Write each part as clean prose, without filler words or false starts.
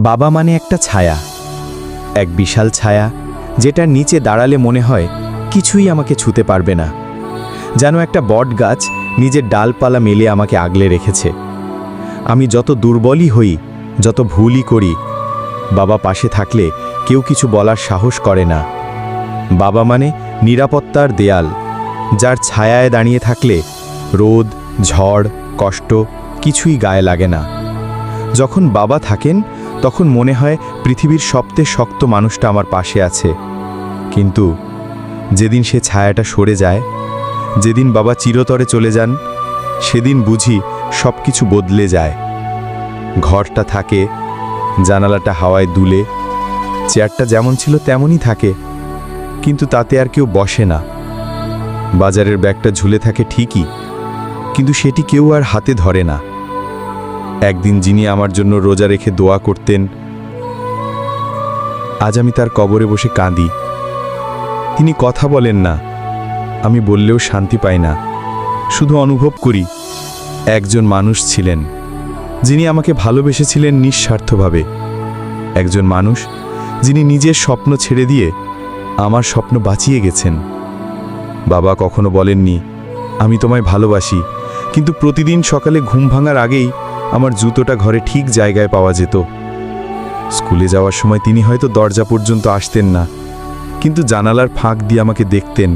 বাবা মানে একটা ছায়া, এক বিশাল ছায়া যেটার নিচে দাঁড়ালে মনে হয় কিছুই আমাকে ছুতে পারবে না। যেন একটা বট গাছ নিজের ডালপালা মেলে আমাকে আগলে রেখেছে। আমি যত দুর্বলই হই, যত ভুলই করি, বাবা পাশে থাকলে কেউ কিছু বলার সাহস করে না। বাবা মানে নিরাপত্তার দেয়াল, যার ছায়ায় দাঁড়িয়ে থাকলে রোদ, ঝড়, কষ্ট কিছুই গায়ে লাগে না। যখন বাবা থাকেন তখন মনে হয় পৃথিবীর সবচেয়ে শক্ত মানুষটা আমার পাশে আছে। কিন্তু যেদিন সে ছায়াটা সরে যায়, যেদিন বাবা চিরতরে চলে যান, সেদিন বুঝি সব কিছু বদলে যায়। ঘরটা থাকে, জানালাটা হাওয়ায় দুলে, চেয়ারটা যেমন ছিল তেমনই থাকে, কিন্তু তাতে আর কেউ বসে না। বাজারের ব্যাগটা ঝুলে থাকে ঠিকই, কিন্তু সেটি কেউ আর হাতে ধরে না। একদিন যিনি আমার জন্য রোজা রেখে দোয়া করতেন, আজ আমি তার কবরে বসে কাঁদি। তিনি কথা বলেন না, আমি বললেও শান্তি পাই না, শুধু অনুভব করি একজন মানুষ ছিলেন যিনি আমাকে ভালোবেসেছিলেন নিঃস্বার্থভাবে। একজন মানুষ যিনি নিজের স্বপ্ন ছেড়ে দিয়ে আমার স্বপ্ন বাঁচিয়ে গেছেন। বাবা কখনো বলেননি আমি তোমায় ভালোবাসি, কিন্তু প্রতিদিন সকালে ঘুম ভাঙার আগেই আমার জুতোটা ঘরে ঠিক জায়গায় পাওয়া যেত। স্কুলে যাওয়ার সময় তিনি হয়তো দরজা পর্যন্ত আসতেন না, কিন্তু জানালার ফাঁক দিয়ে আমাকে দেখতেন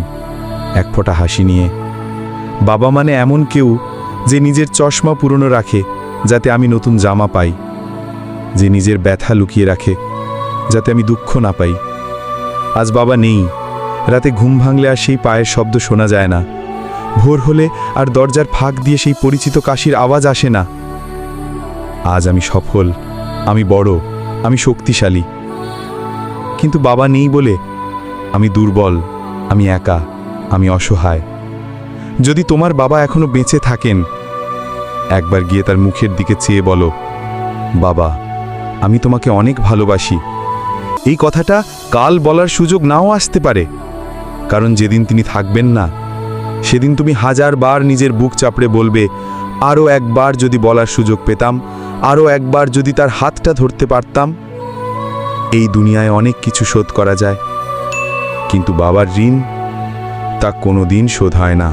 এক ফোঁটা হাসি নিয়ে। বাবা মানে এমন কেউ যে নিজের চশমা পুরনো রাখে যাতে আমি নতুন জামা পাই, যে নিজের ব্যথা লুকিয়ে রাখে যাতে আমি দুঃখ না পাই। আজ বাবা নেই, রাতে ঘুম ভাঙলে আর সেই পায়ের শব্দ শোনা যায় না। ভোর হলে আর দরজার ফাঁক দিয়ে সেই পরিচিত কাশির আওয়াজ আসে না। আজ আমি সফল, আমি বড়, আমি শক্তিশালী, কিন্তু বাবা নেই বলে আমি দুর্বল, আমি একা, আমি অসহায়। যদি তোমার বাবা এখনো বেঁচে থাকেন, একবার গিয়ে তার মুখের দিকে চেয়ে বলো, বাবা আমি তোমাকে অনেক ভালোবাসি। এই কথাটা কাল বলার সুযোগ নাও আসতে পারে, কারণ যেদিন তিনি থাকবেন না, সেদিন তুমি হাজারবার নিজের বুক চাপড়ে বলবে, আরও একবার যদি বলার সুযোগ পেতাম, আরও একবার যদি তার হাতটা ধরতে পারতাম। এই দুনিয়ায় অনেক কিছু শোধ করা যায়, কিন্তু বাবার ঋণ তা কোনোদিন শোধ হয় না।